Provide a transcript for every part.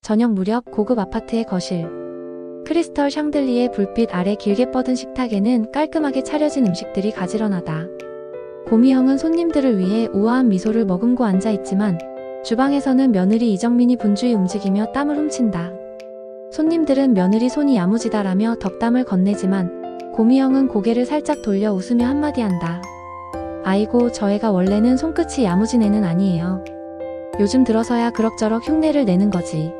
저녁 무렵 고급 아파트의 거실. 크리스털 샹들리에 불빛 아래 길게 뻗은 식탁에는 깔끔하게 차려진 음식들이 가지런하다. 고미형은 손님들을 위해 우아한 미소를 머금고 앉아있지만 주방에서는 며느리 이정민이 분주히 움직이며 땀을 훔친다. 손님들은 며느리 손이 야무지다라며 덕담을 건네지만 고미형은 고개를 살짝 돌려 웃으며 한마디 한다. 아이고, 저 애가 원래는 손끝이 야무진 애는 아니에요. 요즘 들어서야 그럭저럭 흉내를 내는 거지.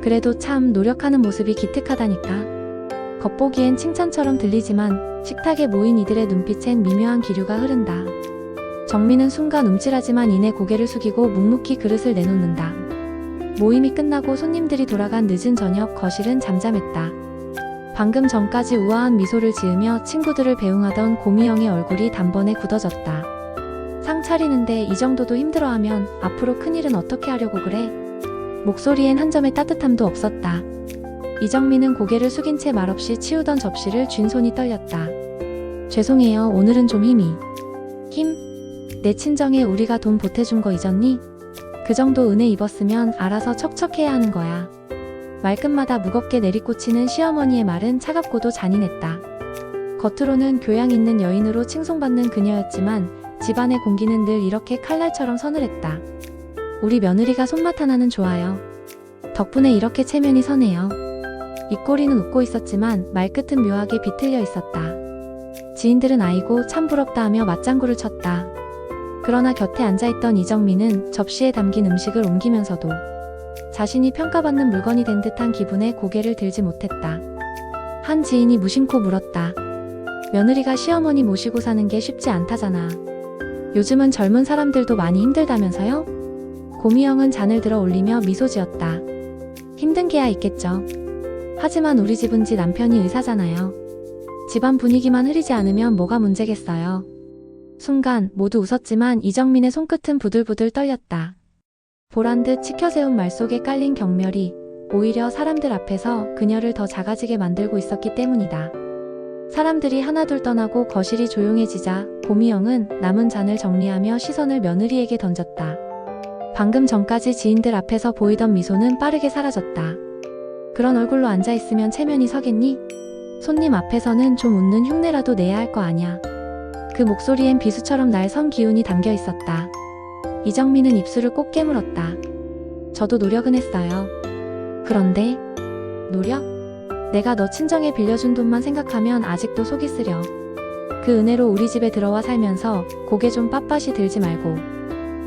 그래도 참 노력하는 모습이 기특하다니까. 겉보기엔 칭찬처럼 들리지만 식탁에 모인 이들의 눈빛엔 미묘한 기류가 흐른다. 정민은 순간 움찔하지만 이내 고개를 숙이고 묵묵히 그릇을 내놓는다. 모임이 끝나고 손님들이 돌아간 늦은 저녁, 거실은 잠잠했다. 방금 전까지 우아한 미소를 지으며 친구들을 배웅하던 고미영의 얼굴이 단번에 굳어졌다. 상 차리는데 이 정도도 힘들어하면 앞으로 큰일은 어떻게 하려고 그래? 목소리엔 한 점의 따뜻함도 없었다. 이정민은 고개를 숙인 채 말없이 치우던 접시를 쥔 손이 떨렸다. 죄송해요, 오늘은 좀 힘이. 힘? 내 친정에 우리가 돈 보태준 거 잊었니? 그 정도 은혜 입었으면 알아서 척척해야 하는 거야. 말끝마다 무겁게 내리꽂히는 시어머니의 말은 차갑고도 잔인했다. 겉으로는 교양 있는 여인으로 칭송받는 그녀였지만 집안의 공기는 늘 이렇게 칼날처럼 서늘했다. 우리 며느리가 손맛 하나는 좋아요. 덕분에 이렇게 체면이 서네요. 입꼬리는 웃고 있었지만 말끝은 묘하게 비틀려 있었다. 지인들은 아이고 참 부럽다 하며 맞장구를 쳤다. 그러나 곁에 앉아있던 이정민은 접시에 담긴 음식을 옮기면서도 자신이 평가받는 물건이 된 듯한 기분에 고개를 들지 못했다. 한 지인이 무심코 물었다. 며느리가 시어머니 모시고 사는 게 쉽지 않다잖아. 요즘은 젊은 사람들도 많이 힘들다면서요? 고미영은 잔을 들어 올리며 미소 지었다. 힘든 게야 있겠죠. 하지만 우리 집은 지 남편이 의사잖아요. 집안 분위기만 흐리지 않으면 뭐가 문제겠어요. 순간 모두 웃었지만 이정민의 손끝은 부들부들 떨렸다. 보란듯 치켜세운 말 속에 깔린 경멸이 오히려 사람들 앞에서 그녀를 더 작아지게 만들고 있었기 때문이다. 사람들이 하나둘 떠나고 거실이 조용해지자 고미영은 남은 잔을 정리하며 시선을 며느리에게 던졌다. 방금 전까지 지인들 앞에서 보이던 미소는 빠르게 사라졌다. 그런 얼굴로 앉아있으면 체면이 서겠니? 손님 앞에서는 좀 웃는 흉내라도 내야 할 거 아냐. 그 목소리엔 비수처럼 날 선 기운이 담겨 있었다. 이정민은 입술을 꼭 깨물었다. 저도 노력은 했어요. 그런데 노력? 내가 너 친정에 빌려준 돈만 생각하면 아직도 속이 쓰려. 그 은혜로 우리 집에 들어와 살면서 고개 좀 빳빳이 들지 말고.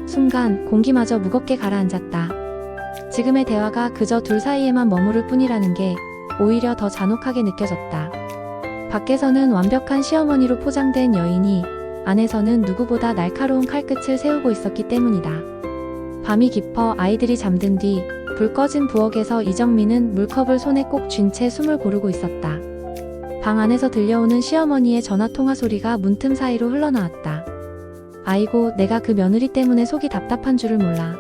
순간 공기마저 무겁게 가라앉았다. 지금의 대화가 그저 둘 사이에만 머무를 뿐이라는 게 오히려 더 잔혹하게 느껴졌다. 밖에서는 완벽한 시어머니로 포장된 여인이 안에서는 누구보다 날카로운 칼끝을 세우고 있었기 때문이다. 밤이 깊어 아이들이 잠든 뒤 불 꺼진 부엌에서 이정민은 물컵을 손에 꼭 쥔 채 숨을 고르고 있었다. 방 안에서 들려오는 시어머니의 전화통화 소리가 문틈 사이로 흘러나왔다. 아이고, 내가 그 며느리 때문에 속이 답답한 줄을 몰라.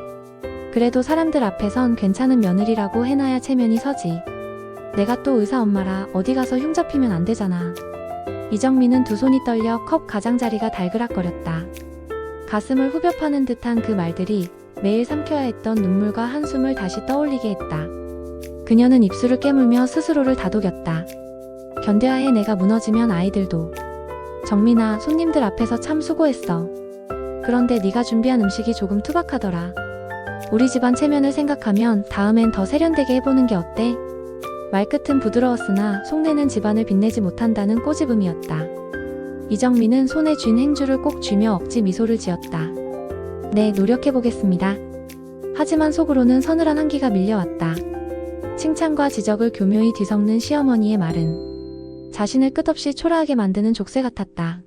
그래도 사람들 앞에선 괜찮은 며느리라고 해놔야 체면이 서지. 내가 또 의사 엄마라 어디 가서 흉 잡히면 안 되잖아. 이정민은 두 손이 떨려 컵 가장자리가 달그락거렸다. 가슴을 후벼 파는 듯한 그 말들이 매일 삼켜야 했던 눈물과 한숨을 다시 떠올리게 했다. 그녀는 입술을 깨물며 스스로를 다독였다. 견뎌야 해. 내가 무너지면 아이들도. 정민아, 손님들 앞에서 참 수고했어. 그런데 네가 준비한 음식이 조금 투박하더라. 우리 집안 체면을 생각하면 다음엔 더 세련되게 해보는 게 어때? 말끝은 부드러웠으나 속내는 집안을 빛내지 못한다는 꼬집음이었다. 이정민은 손에 쥔 행주를 꼭 쥐며 억지 미소를 지었다. 네, 노력해보겠습니다. 하지만 속으로는 서늘한 한기가 밀려왔다. 칭찬과 지적을 교묘히 뒤섞는 시어머니의 말은 자신을 끝없이 초라하게 만드는 족쇄 같았다.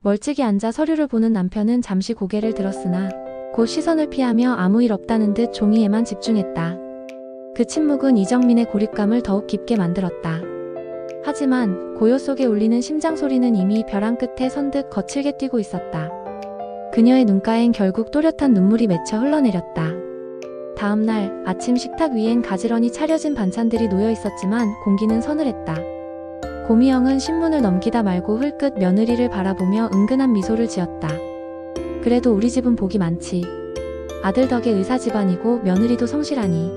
멀찍이 앉아 서류를 보는 남편은 잠시 고개를 들었으나 곧 시선을 피하며 아무 일 없다는 듯 종이에만 집중했다. 그 침묵은 이정민의 고립감을 더욱 깊게 만들었다. 하지만 고요 속에 울리는 심장 소리는 이미 벼랑 끝에 선 듯 거칠게 뛰고 있었다. 그녀의 눈가엔 결국 또렷한 눈물이 맺혀 흘러내렸다. 다음날 아침 식탁 위엔 가지런히 차려진 반찬들이 놓여 있었지만 공기는 서늘했다. 고미영은 신문을 넘기다 말고 흘끗 며느리를 바라보며 은근한 미소를 지었다. 그래도 우리 집은 복이 많지. 아들 덕에 의사 집안이고 며느리도 성실하니.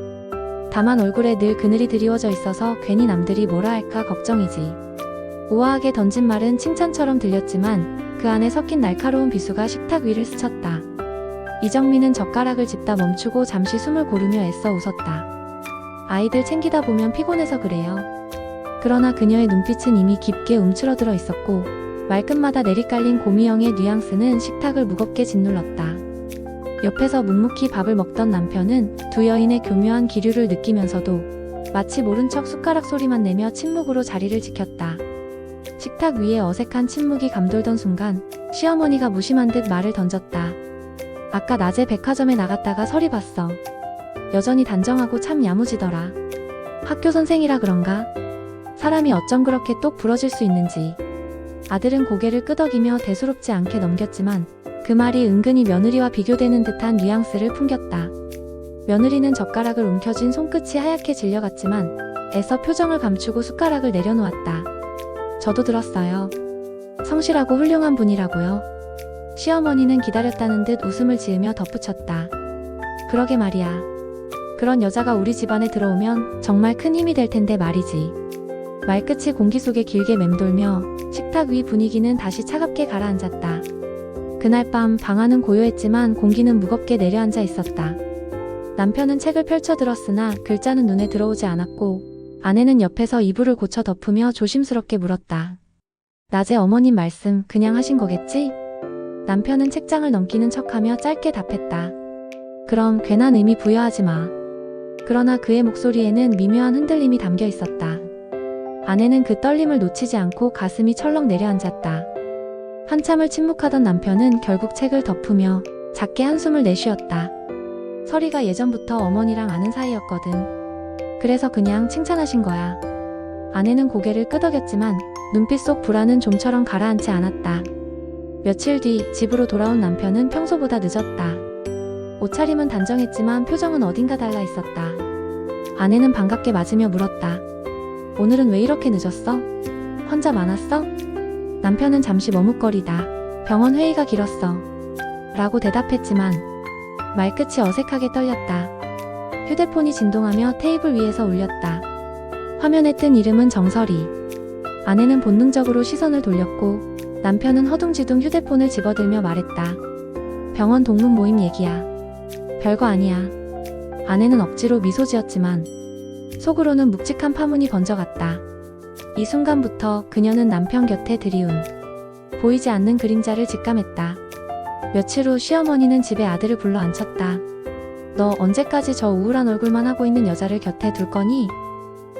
다만 얼굴에 늘 그늘이 드리워져 있어서 괜히 남들이 뭐라 할까 걱정이지. 우아하게 던진 말은 칭찬처럼 들렸지만 그 안에 섞인 날카로운 비수가 식탁 위를 스쳤다. 이정민은 젓가락을 짚다 멈추고 잠시 숨을 고르며 애써 웃었다. 아이들 챙기다 보면 피곤해서 그래요. 그러나 그녀의 눈빛은 이미 깊게 움츠러들어 있었고 말끝마다 내리깔린 고미형의 뉘앙스는 식탁을 무겁게 짓눌렀다. 옆에서 묵묵히 밥을 먹던 남편은 두 여인의 교묘한 기류를 느끼면서도 마치 모른 척 숟가락 소리만 내며 침묵으로 자리를 지켰다. 식탁 위에 어색한 침묵이 감돌던 순간 시어머니가 무심한 듯 말을 던졌다. 아까 낮에 백화점에 나갔다가 서리 봤어. 여전히 단정하고 참 야무지더라. 학교 선생이라 그런가? 사람이 어쩜 그렇게 똑 부러질 수 있는지. 아들은 고개를 끄덕이며 대수롭지 않게 넘겼지만 그 말이 은근히 며느리와 비교되는 듯한 뉘앙스를 풍겼다. 며느리는 젓가락을 움켜쥔 손끝이 하얗게 질려갔지만 애써 표정을 감추고 숟가락을 내려놓았다. 저도 들었어요. 성실하고 훌륭한 분이라고요. 시어머니는 기다렸다는 듯 웃음을 지으며 덧붙였다. 그러게 말이야. 그런 여자가 우리 집안에 들어오면 정말 큰 힘이 될 텐데 말이지. 말끝이 공기 속에 길게 맴돌며 식탁 위 분위기는 다시 차갑게 가라앉았다. 그날 밤 방안은 고요했지만 공기는 무겁게 내려앉아 있었다. 남편은 책을 펼쳐 들었으나 글자는 눈에 들어오지 않았고 아내는 옆에서 이불을 고쳐 덮으며 조심스럽게 물었다. 낮에 어머님 말씀 그냥 하신 거겠지? 남편은 책장을 넘기는 척하며 짧게 답했다. 그럼 괜한 의미 부여하지 마. 그러나 그의 목소리에는 미묘한 흔들림이 담겨 있었다. 아내는 그 떨림을 놓치지 않고 가슴이 철렁 내려앉았다. 한참을 침묵하던 남편은 결국 책을 덮으며 작게 한숨을 내쉬었다. 서리가 예전부터 어머니랑 아는 사이였거든. 그래서 그냥 칭찬하신 거야. 아내는 고개를 끄덕였지만 눈빛 속 불안은 좀처럼 가라앉지 않았다. 며칠 뒤 집으로 돌아온 남편은 평소보다 늦었다. 옷차림은 단정했지만 표정은 어딘가 달라 있었다. 아내는 반갑게 맞으며 물었다. 오늘은 왜 이렇게 늦었어? 혼자 많았어? 남편은 잠시 머뭇거리다. 병원 회의가 길었어. 라고 대답했지만 말끝이 어색하게 떨렸다. 휴대폰이 진동하며 테이블 위에서 울렸다. 화면에 뜬 이름은 정설이. 아내는 본능적으로 시선을 돌렸고 남편은 허둥지둥 휴대폰을 집어들며 말했다. 병원 동문 모임 얘기야. 별거 아니야. 아내는 억지로 미소 지었지만 속으로는 묵직한 파문이 번져갔다. 이 순간부터 그녀는 남편 곁에 들이운 보이지 않는 그림자를 직감했다. 며칠 후 시어머니는 집에 아들을 불러 앉혔다. 너 언제까지 저 우울한 얼굴만 하고 있는 여자를 곁에 둘 거니?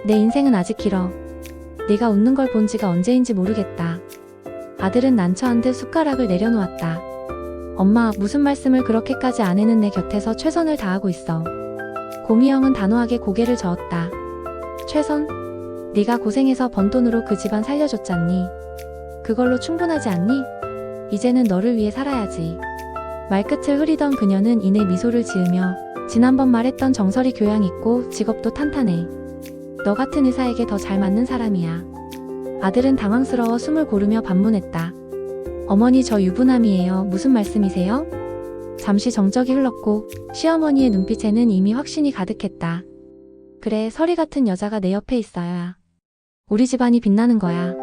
내 인생은 아직 길어. 네가 웃는 걸 본 지가 언제인지 모르겠다. 아들은 난처한 듯 숟가락을 내려놓았다. 엄마, 무슨 말씀을 그렇게까지 아내는 내 곁에서 최선을 다하고 있어. 고미영은 단호하게 고개를 저었다. 최선? 네가 고생해서 번 돈으로 그 집안 살려줬잖니. 그걸로 충분하지 않니? 이제는 너를 위해 살아야지. 말끝을 흐리던 그녀는 이내 미소를 지으며 지난번 말했던 정설이 교양 있고 직업도 탄탄해. 너 같은 의사에게 더 잘 맞는 사람이야. 아들은 당황스러워 숨을 고르며 반문했다. 어머니, 저 유부남이에요. 무슨 말씀이세요? 잠시 정적이 흘렀고 시어머니의 눈빛에는 이미 확신이 가득했다. 그래, 서리 같은 여자가 내 옆에 있어야 우리 집안이 빛나는 거야.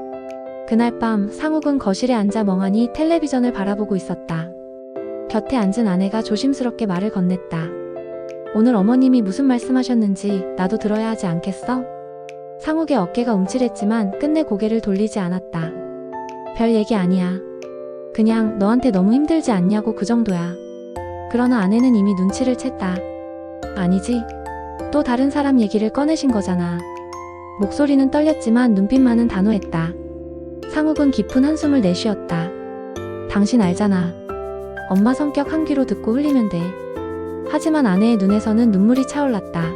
그날 밤 상욱은 거실에 앉아 멍하니 텔레비전을 바라보고 있었다. 곁에 앉은 아내가 조심스럽게 말을 건넸다. 오늘 어머님이 무슨 말씀하셨는지 나도 들어야 하지 않겠어? 상욱의 어깨가 움찔했지만 끝내 고개를 돌리지 않았다. 별 얘기 아니야. 그냥 너한테 너무 힘들지 않냐고 그 정도야. 그러나 아내는 이미 눈치를 챘다. 아니지. 또 다른 사람 얘기를 꺼내신 거잖아. 목소리는 떨렸지만 눈빛만은 단호했다. 상욱은 깊은 한숨을 내쉬었다. 당신 알잖아. 엄마 성격 한 귀로 듣고 흘리면 돼. 하지만 아내의 눈에서는 눈물이 차올랐다.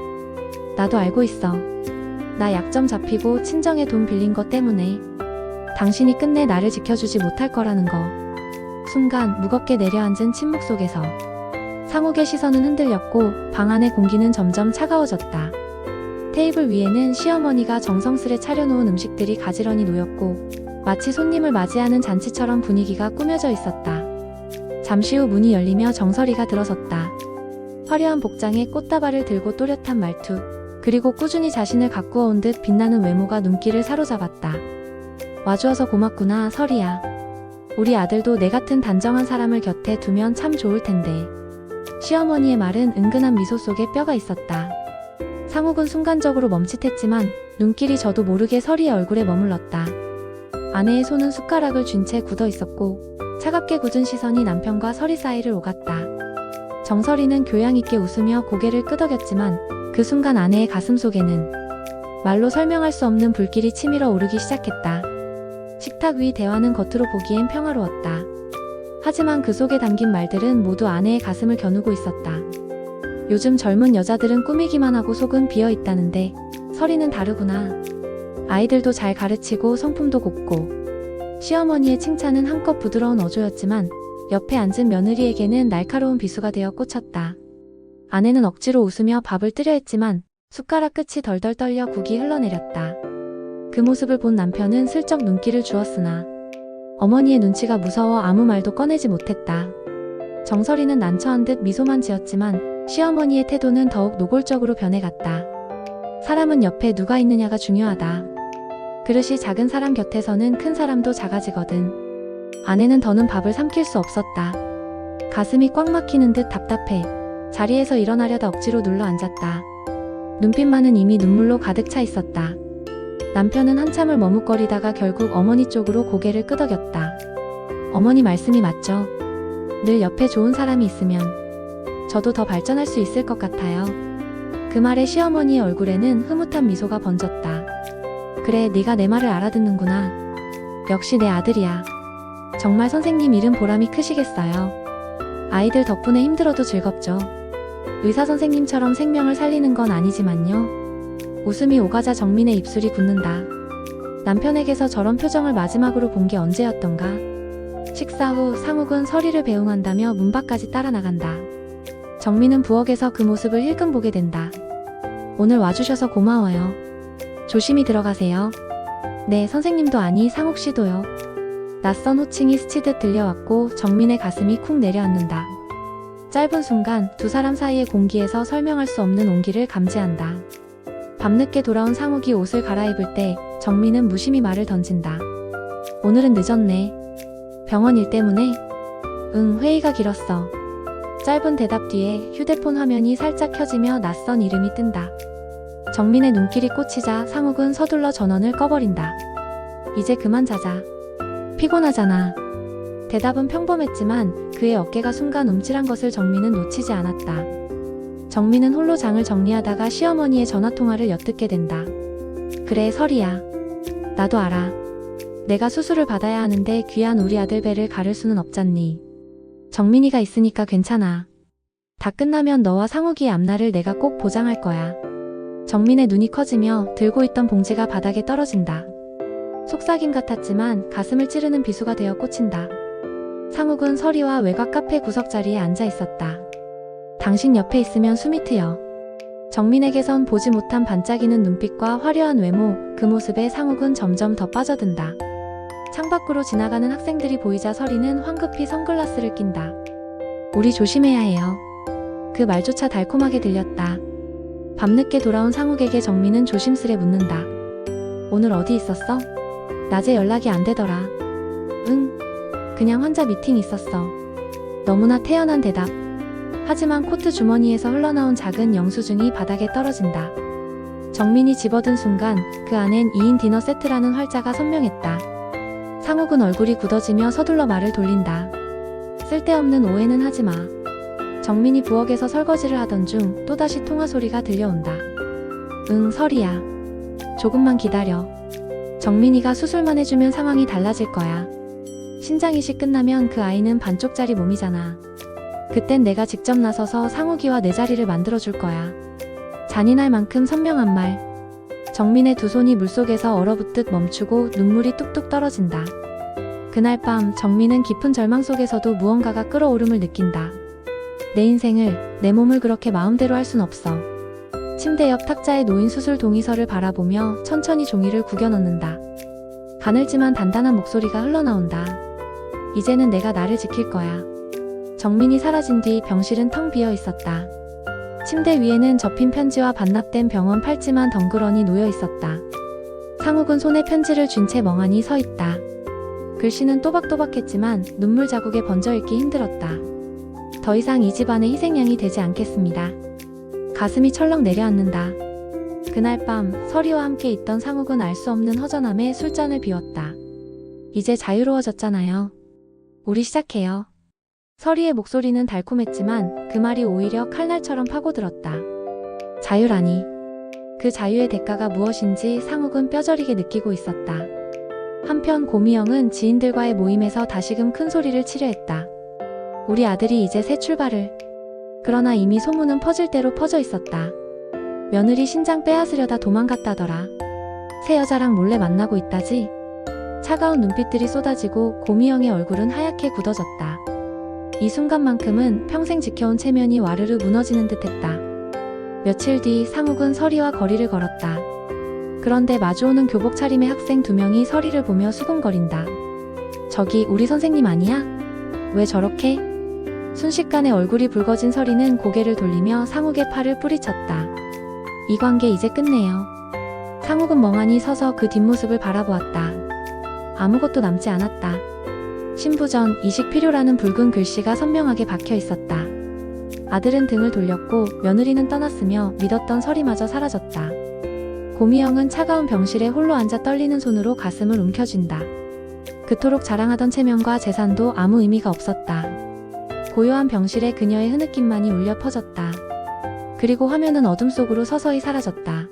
나도 알고 있어. 나 약점 잡히고 친정에 돈 빌린 것 때문에 당신이 끝내 나를 지켜주지 못할 거라는 거. 순간 무겁게 내려앉은 침묵 속에서 상욱의 시선은 흔들렸고 방 안의 공기는 점점 차가워졌다. 테이블 위에는 시어머니가 정성스레 차려놓은 음식들이 가지런히 놓였고 마치 손님을 맞이하는 잔치처럼 분위기가 꾸며져 있었다. 잠시 후 문이 열리며 정설이가 들어섰다. 화려한 복장에 꽃다발을 들고 또렷한 말투, 그리고 꾸준히 자신을 가꾸어 온 듯 빛나는 외모가 눈길을 사로잡았다. 와주어서 고맙구나, 설이야. 우리 아들도 내 같은 단정한 사람을 곁에 두면 참 좋을 텐데. 시어머니의 말은 은근한 미소 속에 뼈가 있었다. 상욱은 순간적으로 멈칫했지만 눈길이 저도 모르게 설이의 얼굴에 머물렀다. 아내의 손은 숟가락을 쥔 채 굳어 있었고 차갑게 굳은 시선이 남편과 설이 사이를 오갔다. 정설이는 교양 있게 웃으며 고개를 끄덕였지만 그 순간 아내의 가슴 속에는 말로 설명할 수 없는 불길이 치밀어 오르기 시작했다. 식탁 위 대화는 겉으로 보기엔 평화로웠다. 하지만 그 속에 담긴 말들은 모두 아내의 가슴을 겨누고 있었다. 요즘 젊은 여자들은 꾸미기만 하고 속은 비어 있다는데 설이는 다르구나. 아이들도 잘 가르치고 성품도 곱고. 시어머니의 칭찬은 한껏 부드러운 어조였지만 옆에 앉은 며느리에게는 날카로운 비수가 되어 꽂혔다. 아내는 억지로 웃으며 밥을 뜨려 했지만 숟가락 끝이 덜덜 떨려 국이 흘러내렸다. 그 모습을 본 남편은 슬쩍 눈길을 주었으나 어머니의 눈치가 무서워 아무 말도 꺼내지 못했다. 정설이는 난처한 듯 미소만 지었지만 시어머니의 태도는 더욱 노골적으로 변해갔다. 사람은 옆에 누가 있느냐가 중요하다. 그릇이 작은 사람 곁에서는 큰 사람도 작아지거든. 아내는 더는 밥을 삼킬 수 없었다. 가슴이 꽉 막히는 듯 답답해 자리에서 일어나려다 억지로 눌러 앉았다. 눈빛만은 이미 눈물로 가득 차 있었다. 남편은 한참을 머뭇거리다가 결국 어머니 쪽으로 고개를 끄덕였다. 어머니 말씀이 맞죠. 늘 옆에 좋은 사람이 있으면 저도 더 발전할 수 있을 것 같아요. 그 말에 시어머니의 얼굴에는 흐뭇한 미소가 번졌다. 그래, 네가 내 말을 알아듣는구나. 역시 내 아들이야. 정말 선생님 일은 보람이 크시겠어요. 아이들 덕분에 힘들어도 즐겁죠. 의사 선생님처럼 생명을 살리는 건 아니지만요. 웃음이 오가자 정민의 입술이 굳는다. 남편에게서 저런 표정을 마지막으로 본 게 언제였던가. 식사 후 상욱은 설이를 배웅한다며 문 밖까지 따라 나간다. 정민은 부엌에서 그 모습을 힐끔 보게 된다. 오늘 와주셔서 고마워요. 조심히 들어가세요. 네, 선생님도 아니 상욱 씨도요. 낯선 호칭이 스치듯 들려왔고 정민의 가슴이 쿵 내려앉는다. 짧은 순간 두 사람 사이의 공기에서 설명할 수 없는 온기를 감지한다. 밤늦게 돌아온 상욱이 옷을 갈아입을 때 정민은 무심히 말을 던진다. 오늘은 늦었네. 병원 일 때문에? 응, 회의가 길었어. 짧은 대답 뒤에 휴대폰 화면이 살짝 켜지며 낯선 이름이 뜬다. 정민의 눈길이 꽂히자 상욱은 서둘러 전원을 꺼버린다. 이제 그만 자자. 피곤하잖아. 대답은 평범했지만 그의 어깨가 순간 움찔한 것을 정민은 놓치지 않았다. 정민은 홀로 장을 정리하다가 시어머니의 전화통화를 엿듣게 된다. 그래, 설이야. 나도 알아. 내가 수술을 받아야 하는데 귀한 우리 아들 배를 가를 수는 없잖니. 정민이가 있으니까 괜찮아. 다 끝나면 너와 상욱이의 앞날을 내가 꼭 보장할 거야. 정민의 눈이 커지며 들고 있던 봉지가 바닥에 떨어진다. 속삭임 같았지만 가슴을 찌르는 비수가 되어 꽂힌다. 상욱은 설이와 외곽 카페 구석자리에 앉아 있었다. 당신 옆에 있으면 숨이 트여. 정민에게선 보지 못한 반짝이는 눈빛과 화려한 외모, 그 모습에 상욱은 점점 더 빠져든다. 창밖으로 지나가는 학생들이 보이자 설이는 황급히 선글라스를 낀다. 우리 조심해야 해요. 그 말조차 달콤하게 들렸다. 밤늦게 돌아온 상욱에게 정민은 조심스레 묻는다. 오늘 어디 있었어? 낮에 연락이 안 되더라. 응. 그냥 환자 미팅 있었어. 너무나 태연한 대답. 하지만 코트 주머니에서 흘러나온 작은 영수증이 바닥에 떨어진다. 정민이 집어든 순간 그 안엔 2인 디너 세트라는 활자가 선명했다. 상욱은 얼굴이 굳어지며 서둘러 말을 돌린다. 쓸데없는 오해는 하지마. 정민이 부엌에서 설거지를 하던 중 또다시 통화 소리가 들려온다. 응, 설이야. 조금만 기다려. 정민이가 수술만 해주면 상황이 달라질 거야. 신장이식 끝나면 그 아이는 반쪽짜리 몸이잖아. 그땐 내가 직접 나서서 상욱이와 내 자리를 만들어줄 거야. 잔인할 만큼 선명한 말. 정민의 두 손이 물속에서 얼어붙듯 멈추고 눈물이 뚝뚝 떨어진다. 그날 밤 정민은 깊은 절망 속에서도 무언가가 끓어오름을 느낀다. 내 인생을, 내 몸을 그렇게 마음대로 할 순 없어. 침대 옆 탁자에 놓인 수술 동의서를 바라보며 천천히 종이를 구겨 넣는다. 가늘지만 단단한 목소리가 흘러나온다. 이제는 내가 나를 지킬 거야. 정민이 사라진 뒤 병실은 텅 비어 있었다. 침대 위에는 접힌 편지와 반납된 병원 팔찌만 덩그러니 놓여 있었다. 상욱은 손에 편지를 쥔 채 멍하니 서 있다. 글씨는 또박또박했지만 눈물 자국에 번져 읽기 힘들었다. 더 이상 이 집안의 희생양이 되지 않겠습니다. 가슴이 철렁 내려앉는다. 그날 밤 서리와 함께 있던 상욱은 알 수 없는 허전함에 술잔을 비웠다. 이제 자유로워졌잖아요. 우리 시작해요. 서리의 목소리는 달콤했지만 그 말이 오히려 칼날처럼 파고들었다. 자유라니. 그 자유의 대가가 무엇인지 상욱은 뼈저리게 느끼고 있었다. 한편 고미영은 지인들과의 모임에서 다시금 큰 소리를 치려 했다. 우리 아들이 이제 새 출발을. 그러나 이미 소문은 퍼질 대로 퍼져 있었다. 며느리 신장 빼앗으려다 도망갔다더라. 새 여자랑 몰래 만나고 있다지. 차가운 눈빛들이 쏟아지고 고미영의 얼굴은 하얗게 굳어졌다. 이 순간만큼은 평생 지켜온 체면이 와르르 무너지는 듯했다. 며칠 뒤 상욱은 서리와 거리를 걸었다. 그런데 마주오는 교복 차림의 학생 2명이 서리를 보며 수군거린다. 저기 우리 선생님 아니야? 왜 저렇게? 순식간에 얼굴이 붉어진 서리는 고개를 돌리며 상욱의 팔을 뿌리쳤다. 이 관계 이제 끝내요. 상욱은 멍하니 서서 그 뒷모습을 바라보았다. 아무것도 남지 않았다. 신부전 이식 필요라는 붉은 글씨가 선명하게 박혀 있었다. 아들은 등을 돌렸고 며느리는 떠났으며 믿었던 서리마저 사라졌다. 고미영은 차가운 병실에 홀로 앉아 떨리는 손으로 가슴을 움켜쥔다. 그토록 자랑하던 체면과 재산도 아무 의미가 없었다. 고요한 병실에 그녀의 흐느낌만이 울려 퍼졌다. 그리고 화면은 어둠 속으로 서서히 사라졌다.